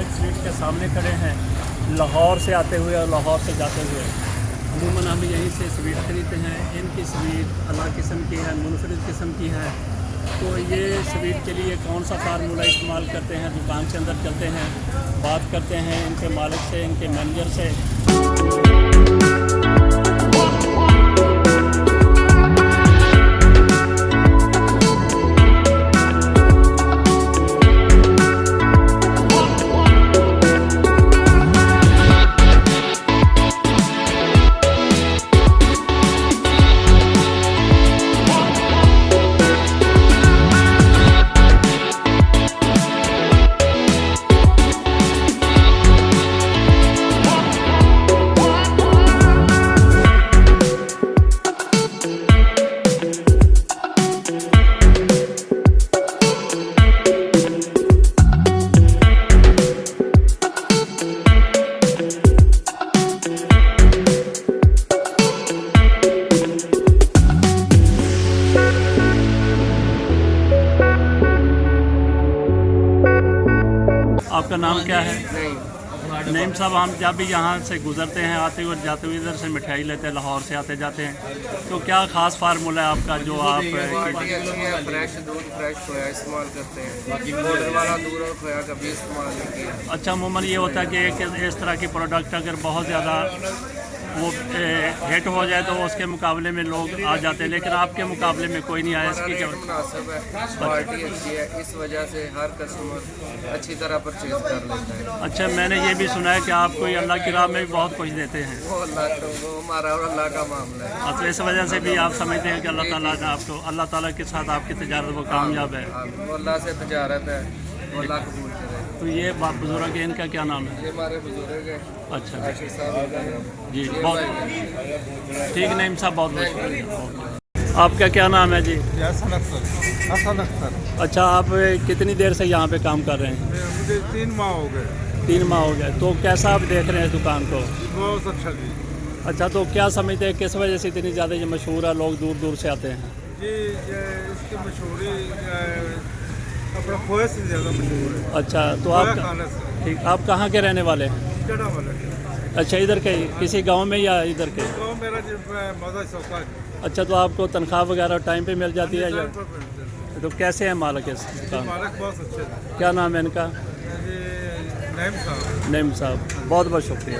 Tariq sweet के सामने खड़े हैं, लाहौर से आते हुए और लाहौर से जाते हुए। अमूमन हम यहीं से स्वीट खरीदते हैं। इनकी स्वीट अलग किस्म की है, मुनफरिद किस्म की है। तो ये स्वीट के लिए कौन सा फार्मूला इस्तेमाल करते हैं, दुकान के अंदर चलते हैं, बात करते हैं इनके मालिक से, इनके मैनेजर से। आपका नाम क्या है? नईम साहब, हम जब भी यहाँ से गुज़रते हैं, आते हुए जाते हुए इधर से मिठाई लेते हैं, लाहौर से आते जाते हैं, तो क्या ख़ास फार्मूला है आपका जो आप फ्रेश दूध, फ्रेश खोया इस्तेमाल करते हैं, बाकी पाउडर वाला दूध और खोया कभी इस्तेमाल नहीं किया। अच्छा, अमूमन ये होता है कि इस तरह की प्रोडक्ट अगर बहुत ज़्यादा वो हिट हो जाए तो उसके मुकाबले में लोग आ जाते हैं, लेकिन आपके मुकाबले में कोई नहीं आया। इसकी क्या मुनासिब है, क्वालिटी अच्छी है, इस वजह से हर कस्टमर अच्छी तरह परचेज कर लेता है। अच्छा, मैंने ये भी सुना है कि आप कोई अल्लाह की राह में भी बहुत कुछ देते हैं। वो हमारा और अल्लाह का मामला है। तो इस वजह से भी आप समझते हैं कि अल्लाह ताला ने आपको, अल्लाह ताला के साथ आपकी तजारत वो कामयाब है। वो अल्लाह से तजारत है, वो अल्लाह कबूल करे। तो ये बुजुर्ग है, इनका क्या नाम है? ये हमारे बुजुर्ग हैं। अच्छा साहब जी, बहुत ठीक। नईम साहब, बहुत बहुत शुक्रिया। आपका क्या नाम है जी? हसन अख्तर। अच्छा, आप कितनी देर से यहाँ पे काम कर रहे हैं? मुझे 3 माह हो गए। 3 माह हो गए। तो कैसा आप देख रहे हैं इस दुकान को? बहुत अच्छा जी। अच्छा, तो क्या समझते हैं किस वजह से इतनी ज़्यादा ये मशहूर है, लोग दूर दूर से आते हैं? जी, इसकी मशहूरी अपना खोए से ज़्यादा मशहूर है। अच्छा, तो आप ठीक, आप कहाँ के रहने वाले हैं? जड़ानवाला। अच्छा, इधर के किसी गांव में या इधर के? तो मेरा जो मौजा चौका है। अच्छा, तो आपको तनख्वाह वगैरह टाइम पे मिल जाती है? या तो कैसे हैं मालिक इस दुकान? मालिक बहुत अच्छे हैं। क्या नाम है इनका? नईम साहब। नईम साहब, बहुत बहुत शुक्रिया।